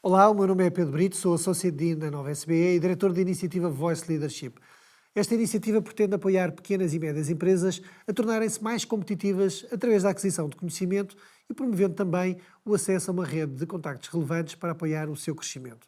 Olá, o meu nome é Pedro Brito, sou Associate Dean da Nova SBE e diretor da iniciativa Voice Leadership. Esta iniciativa pretende apoiar pequenas e médias empresas a tornarem-se mais competitivas através da aquisição de conhecimento e promovendo também o acesso a uma rede de contactos relevantes para apoiar o seu crescimento.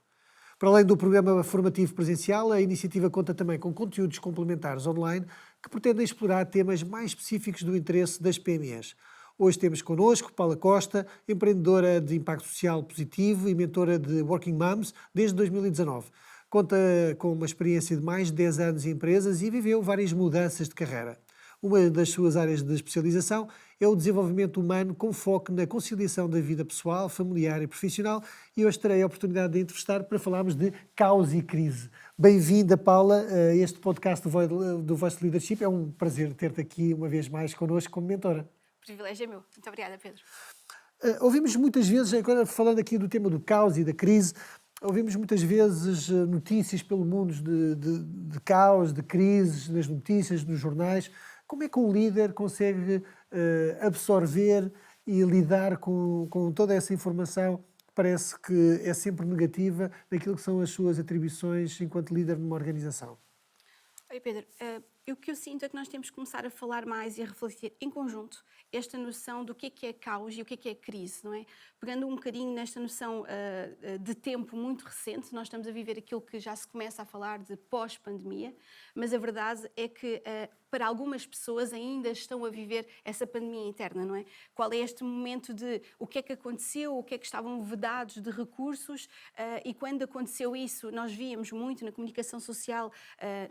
Para além do programa formativo presencial, a iniciativa conta também com conteúdos complementares online que pretendem explorar temas mais específicos do interesse das PMEs. Hoje temos connosco Paula Costa, empreendedora de impacto social positivo e mentora de Working Moms desde 2019. Conta com uma experiência de mais de 10 anos em empresas e viveu várias mudanças de carreira. Uma das suas áreas de especialização é o desenvolvimento humano com foco na conciliação da vida pessoal, familiar e profissional, e hoje terei a oportunidade de entrevistar para falarmos de caos e crise. Bem-vinda, Paula, a este podcast do Voice Leadership. É um prazer ter-te aqui uma vez mais connosco como mentora. O privilégio é meu. Muito obrigada, Pedro. Ouvimos muitas vezes, agora falando aqui do tema do caos e da crise, ouvimos muitas vezes notícias pelo mundo de caos, de crises, nas notícias, nos jornais. Como é que um líder consegue absorver e lidar com toda essa informação que parece que é sempre negativa naquilo que são as suas atribuições enquanto líder numa organização? Oi, Pedro. O que eu sinto é que nós temos que começar a falar mais e a refletir em conjunto esta noção do que é caos e o que é crise, não é? Pegando um bocadinho nesta noção de tempo muito recente, nós estamos a viver aquilo que já se começa a falar de pós-pandemia, mas a verdade é que para algumas pessoas ainda estão a viver essa pandemia interna, não é? Qual é este momento de o que é que aconteceu, o que é que estavam vedados de recursos e quando aconteceu isso nós víamos muito na comunicação social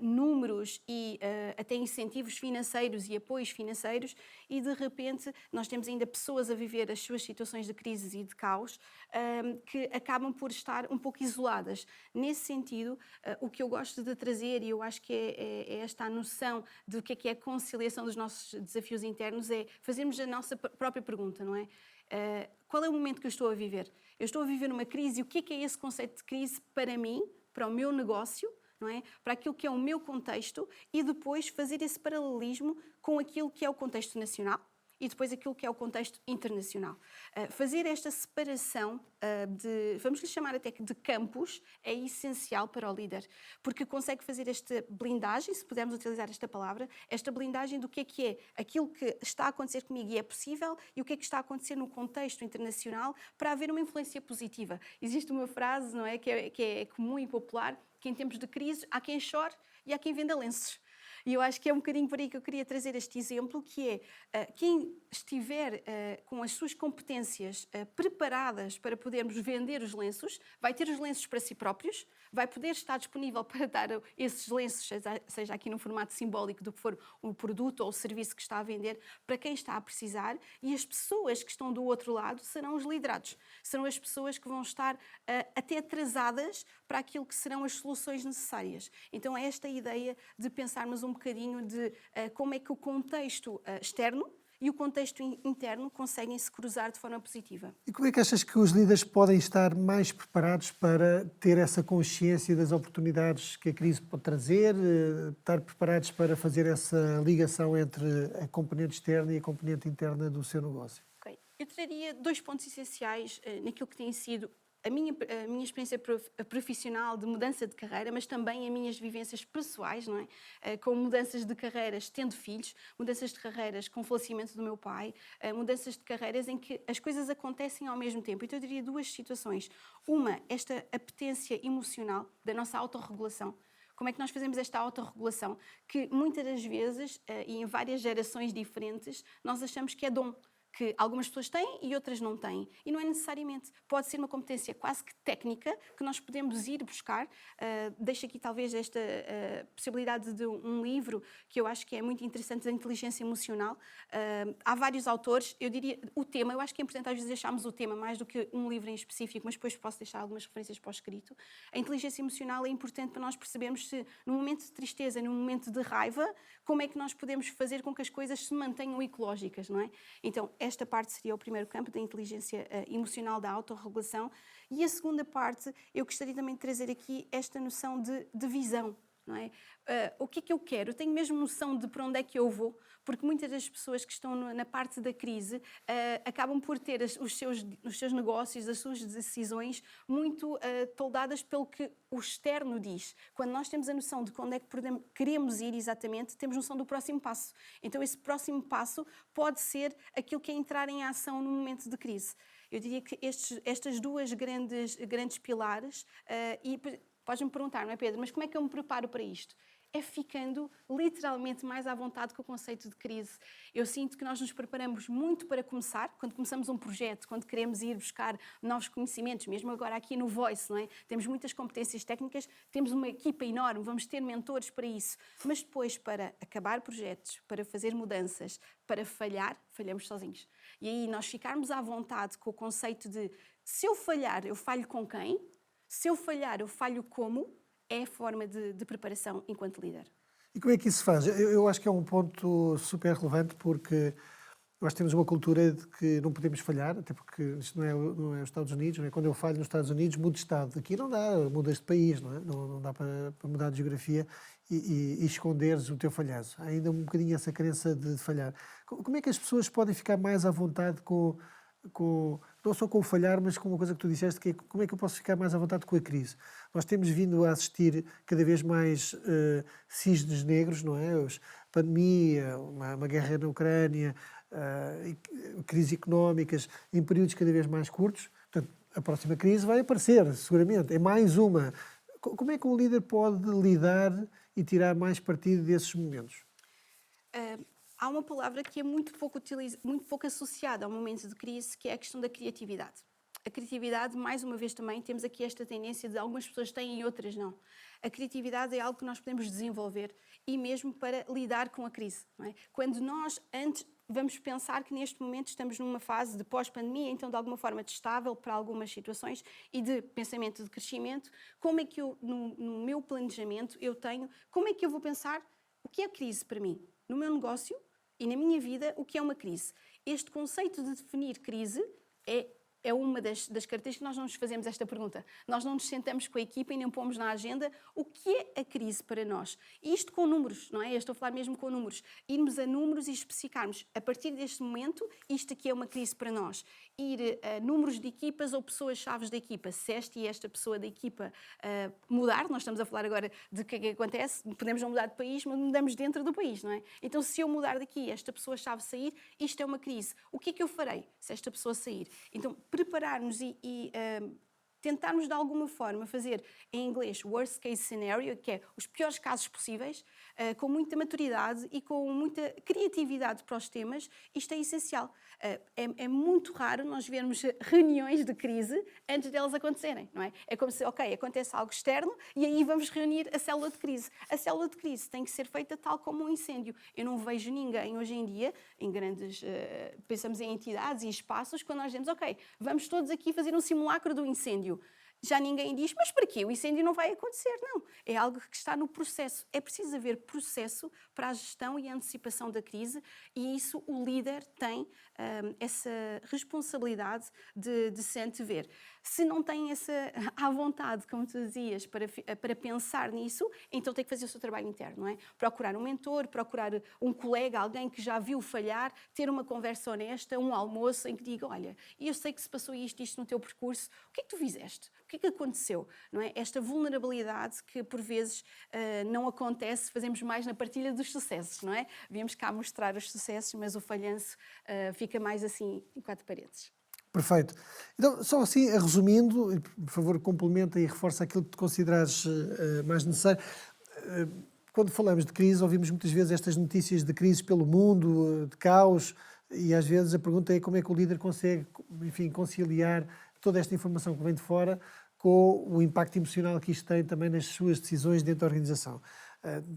números e até incentivos financeiros e apoios financeiros e de repente nós temos ainda pessoas a viver as suas situações de crise e de caos que acabam por estar um pouco isoladas. Nesse sentido, o que eu gosto de trazer, e eu acho que é esta a noção do que é a conciliação dos nossos desafios internos, é fazermos a nossa própria pergunta, não é? Qual é o momento que eu estou a viver? Eu estou a viver uma crise e o que é esse conceito de crise para mim, para o meu negócio, não é? Para aquilo que é o meu contexto e depois fazer esse paralelismo com aquilo que é o contexto nacional e depois aquilo que é o contexto internacional. Fazer esta separação vamos lhe chamar até que de campos, é essencial para o líder, porque consegue fazer esta blindagem, se pudermos utilizar esta palavra, esta blindagem do que é aquilo que está a acontecer comigo e é possível e o que está a acontecer no contexto internacional para haver uma influência positiva. Existe uma frase, não é, que é comum e popular, que em tempos de crise há quem chore e há quem venda lenços. E eu acho que é um bocadinho por aí que eu queria trazer este exemplo, que é quem estiver com as suas competências preparadas para podermos vender os lenços, vai ter os lenços para si próprios, vai poder estar disponível para dar esses lenços, seja aqui no formato simbólico do que for o produto ou o serviço que está a vender, para quem está a precisar, e as pessoas que estão do outro lado serão os liderados, serão as pessoas que vão estar até atrasadas para aquilo que serão as soluções necessárias. Então é esta ideia de pensarmos um bocadinho de como é que o contexto externo e o contexto interno conseguem se cruzar de forma positiva. E como é que achas que os líderes podem estar mais preparados para ter essa consciência das oportunidades que a crise pode trazer, estar preparados para fazer essa ligação entre a componente externa e a componente interna do seu negócio? Okay. Eu traria 2 pontos essenciais naquilo que tem sido a minha experiência profissional de mudança de carreira, mas também as minhas vivências pessoais, não é? Com mudanças de carreiras tendo filhos, mudanças de carreiras com o falecimento do meu pai, mudanças de carreiras em que as coisas acontecem ao mesmo tempo. Então eu diria 2 situações. Uma, esta apetência emocional da nossa autorregulação. Como é que nós fazemos esta autorregulação? Que muitas das vezes, e em várias gerações diferentes, nós achamos que é dom, que algumas pessoas têm e outras não têm. E não é necessariamente. Pode ser uma competência quase que técnica que nós podemos ir buscar. Deixo aqui talvez esta possibilidade de um livro que eu acho que é muito interessante, da inteligência emocional. Há vários autores, eu diria o tema, eu acho que é importante às vezes deixarmos o tema mais do que um livro em específico, mas depois posso deixar algumas referências para o escrito. A inteligência emocional é importante para nós percebermos se no momento de tristeza, no momento de raiva, como é que nós podemos fazer com que as coisas se mantenham ecológicas, não é? Então, esta parte seria o primeiro campo da inteligência emocional, da autorregulação. E a segunda parte, eu gostaria também de trazer aqui esta noção de visão. não é? O que é que eu quero? Eu tenho mesmo noção de para onde é que eu vou? Porque muitas das pessoas que estão na parte da crise acabam por ter os seus negócios, as suas decisões muito toldadas pelo que o externo diz. Quando nós temos a noção de onde é que queremos ir exatamente, temos noção do próximo passo. Então esse próximo passo pode ser aquilo que é entrar em ação no momento de crise. Eu diria que estas duas grandes pilares, e podes-me perguntar, não é, Pedro, mas como é que eu me preparo para isto? É ficando literalmente mais à vontade com o conceito de crise. Eu sinto que nós nos preparamos muito para começar, quando começamos um projeto, quando queremos ir buscar novos conhecimentos, mesmo agora aqui no Voice, não é? Temos muitas competências técnicas, temos uma equipa enorme, vamos ter mentores para isso, mas depois para acabar projetos, para fazer mudanças, para falhamos sozinhos. E aí nós ficarmos à vontade com o conceito de se eu falhar, eu falho com quem? Se eu falhar, eu falho como? É a forma de preparação enquanto líder. E como é que isso se faz? Eu acho que é um ponto super relevante porque nós temos uma cultura de que não podemos falhar, até porque isto não é os Estados Unidos, não é? Quando eu falho nos Estados Unidos, mudo de Estado. Aqui não dá, mudas de país, não é? Não dá para mudar de geografia e esconderes o teu falhanço. Há ainda um bocadinho essa crença de falhar. Como é que as pessoas podem ficar mais à vontade não só com o falhar, mas com uma coisa que tu disseste, que é como é que eu posso ficar mais à vontade com a crise? Nós temos vindo a assistir cada vez mais cisnes negros, não é? Pandemia, uma guerra na Ucrânia, crises económicas, em períodos cada vez mais curtos. Portanto, a próxima crise vai aparecer, seguramente. É mais uma. Como é que um líder pode lidar e tirar mais partido desses momentos? Há uma palavra que é muito pouco associada ao momento de crise, que é a questão da criatividade. A criatividade, mais uma vez também, temos aqui esta tendência de algumas pessoas têm e outras não. A criatividade é algo que nós podemos desenvolver e mesmo para lidar com a crise. Não é? Quando nós antes vamos pensar que neste momento estamos numa fase de pós-pandemia, então de alguma forma estável para algumas situações e de pensamento de crescimento, como é que eu, no meu planejamento, como é que eu vou pensar o que é crise para mim? No meu negócio e na minha vida, o que é uma crise? Este conceito de definir crise é uma das características que nós não nos fazemos esta pergunta. Nós não nos sentamos com a equipa e nem pomos na agenda o que é a crise para nós. E isto com números, não é? Eu estou a falar mesmo com números. Irmos a números e especificarmos, a partir deste momento, isto aqui é uma crise para nós. Ir a números de equipas ou pessoas-chave da equipa. Se esta e esta pessoa da equipa mudar, nós estamos a falar agora de que é que acontece, podemos não mudar de país, mas mudamos dentro do país, não é? Então, se eu mudar daqui, esta pessoa-chave sair, isto é uma crise. O que é que eu farei se esta pessoa sair? Então, prepararmos e tentarmos de alguma forma fazer, em inglês, worst case scenario, que é os piores casos possíveis, com muita maturidade e com muita criatividade para os temas, isto é essencial. É muito raro nós vermos reuniões de crise antes delas acontecerem, não é? É como se, ok, acontece algo externo e aí vamos reunir a célula de crise. A célula de crise tem que ser feita tal como um incêndio. Eu não vejo ninguém hoje em dia, em grandes, pensamos em entidades e espaços, quando nós dizemos, ok, vamos todos aqui fazer um simulacro do incêndio. Já ninguém diz, mas para quê? O incêndio não vai acontecer. Não, é algo que está no processo. É preciso haver processo para a gestão e a antecipação da crise e isso o líder tem essa responsabilidade de se antever. Se não tem essa à vontade, como tu dizias, para pensar nisso, então tem que fazer o seu trabalho interno, não é? Procurar um mentor, procurar um colega, alguém que já viu falhar, ter uma conversa honesta, um almoço em que diga, olha, eu sei que se passou isto no teu percurso, o que é que tu fizeste? O que é que aconteceu? Não é? Esta vulnerabilidade que por vezes não acontece, fazemos mais na partilha dos sucessos, não é? Viemos cá mostrar os sucessos, mas o falhanço fica mais assim em quatro paredes. Perfeito. Então, só assim, resumindo, por favor, complementa e reforça aquilo que tu consideras mais necessário. Quando falamos de crise, ouvimos muitas vezes estas notícias de crise pelo mundo, de caos, e às vezes a pergunta é como é que o líder consegue, enfim, conciliar toda esta informação que vem de fora com o impacto emocional que isto tem também nas suas decisões dentro da organização.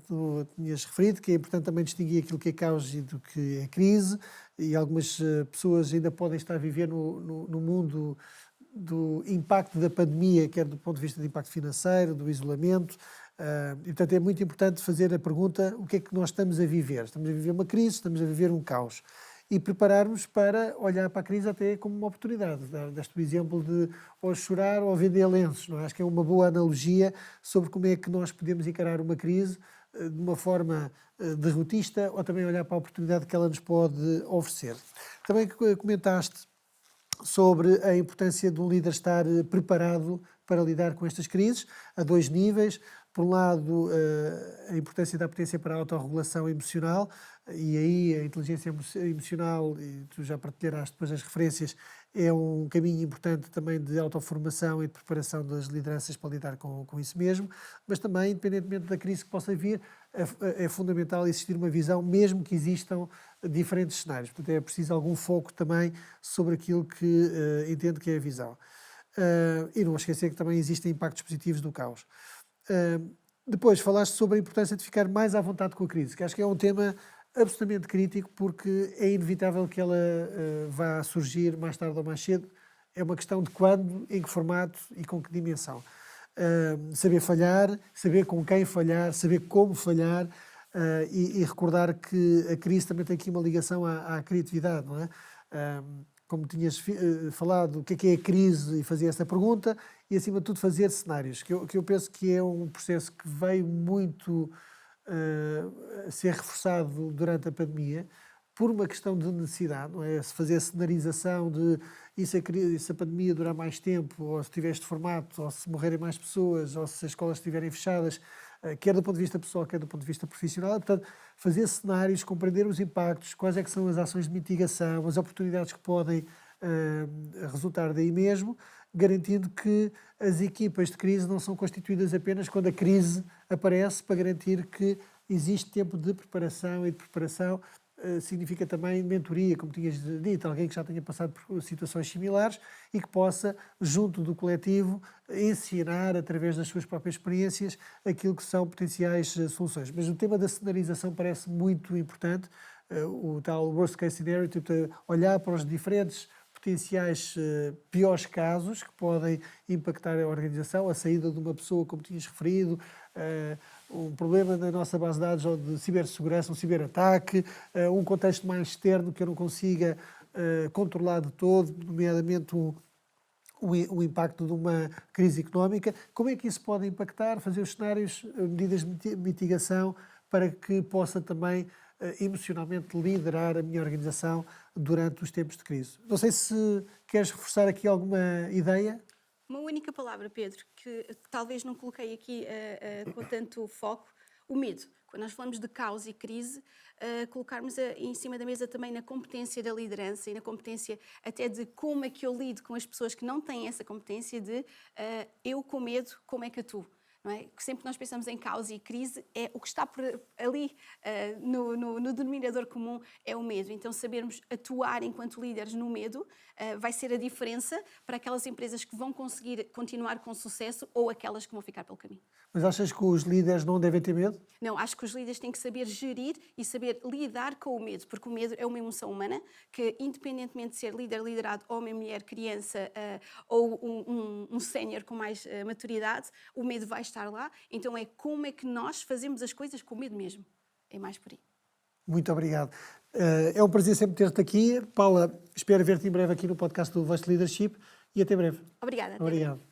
Tu tinhas referido que é importante também distinguir aquilo que é caos e do que é crise, e algumas pessoas ainda podem estar a viver no mundo do impacto da pandemia, quer do ponto de vista do impacto financeiro, do isolamento, e portanto é muito importante fazer a pergunta, o que é que nós estamos a viver? Estamos a viver uma crise, estamos a viver um caos. e prepararmos para olhar para a crise até como uma oportunidade. Deste o exemplo de ou chorar ou vender lenços. Não é? Acho que é uma boa analogia sobre como é que nós podemos encarar uma crise de uma forma derrotista ou também olhar para a oportunidade que ela nos pode oferecer. Também comentaste sobre a importância de um líder estar preparado para lidar com estas crises, a 2 níveis. Por um lado, a importância da potência para a autorregulação emocional, e aí a inteligência emocional, e tu já partilharás depois as referências, é um caminho importante também de autoformação e de preparação das lideranças para lidar com isso mesmo, mas também, independentemente da crise que possa vir, é fundamental existir uma visão, mesmo que existam diferentes cenários. Portanto, é preciso algum foco também sobre aquilo que entendo que é a visão. E não esquecer que também existem impactos positivos do caos. Depois, falaste sobre a importância de ficar mais à vontade com a crise, que acho que é um tema absolutamente crítico, porque é inevitável que ela vá surgir mais tarde ou mais cedo. É uma questão de quando, em que formato e com que dimensão. Saber falhar, saber com quem falhar, saber como falhar, e recordar que a crise também tem aqui uma ligação à criatividade, não é? Como tinhas falado, o que é a crise, e fazia essa pergunta, e acima de tudo fazer cenários, que eu penso que é um processo que veio muito a ser reforçado durante a pandemia, por uma questão de necessidade, não é? Se fazer a cenarização de se a pandemia durar mais tempo, ou se tiver este formato, ou se morrerem mais pessoas, ou se as escolas estiverem fechadas, quer do ponto de vista pessoal, quer do ponto de vista profissional. Portanto, fazer cenários, compreender os impactos, quais é que são as ações de mitigação, as oportunidades que podem resultar daí mesmo, garantindo que as equipas de crise não são constituídas apenas quando a crise aparece, para garantir que existe tempo de preparação, e de preparação significa também mentoria, como tinhas dito, alguém que já tenha passado por situações similares e que possa, junto do coletivo, ensinar, através das suas próprias experiências, aquilo que são potenciais soluções. Mas o tema da cenarização parece muito importante, o tal worst case scenario, olhar para os diferentes potenciais piores casos que podem impactar a organização, a saída de uma pessoa, como tinhas referido, um problema na nossa base de dados ou de cibersegurança, um ciberataque, um contexto mais externo que eu não consiga controlar de todo, nomeadamente o impacto de uma crise económica. Como é que isso pode impactar? Fazer os cenários, medidas de mitigação, para que possa também emocionalmente liderar a minha organização durante os tempos de crise. Não sei se queres reforçar aqui alguma ideia. Uma única palavra, Pedro, que talvez não coloquei aqui com tanto foco: o medo. Quando nós falamos de caos e crise, colocarmos em cima da mesa também na competência da liderança e na competência até de como é que eu lido com as pessoas que não têm essa competência de eu com medo, como é que atuo? Não é? Sempre que nós pensamos em caos e crise, é o que está por ali no denominador comum é o medo. Então, sabermos atuar enquanto líderes no medo vai ser a diferença para aquelas empresas que vão conseguir continuar com sucesso ou aquelas que vão ficar pelo caminho. Mas achas que os líderes não devem ter medo? Não, acho que os líderes têm que saber gerir e saber lidar com o medo, porque o medo é uma emoção humana que, independentemente de ser líder, liderado, homem, mulher, criança ou um sénior com mais maturidade, o medo vai estar lá. Então é como é que nós fazemos as coisas com o medo mesmo. É mais por aí. Muito obrigado. É um prazer sempre ter-te aqui. Paula, espero ver-te em breve aqui no podcast do Voice Leadership, e até breve. Obrigada. Obrigado.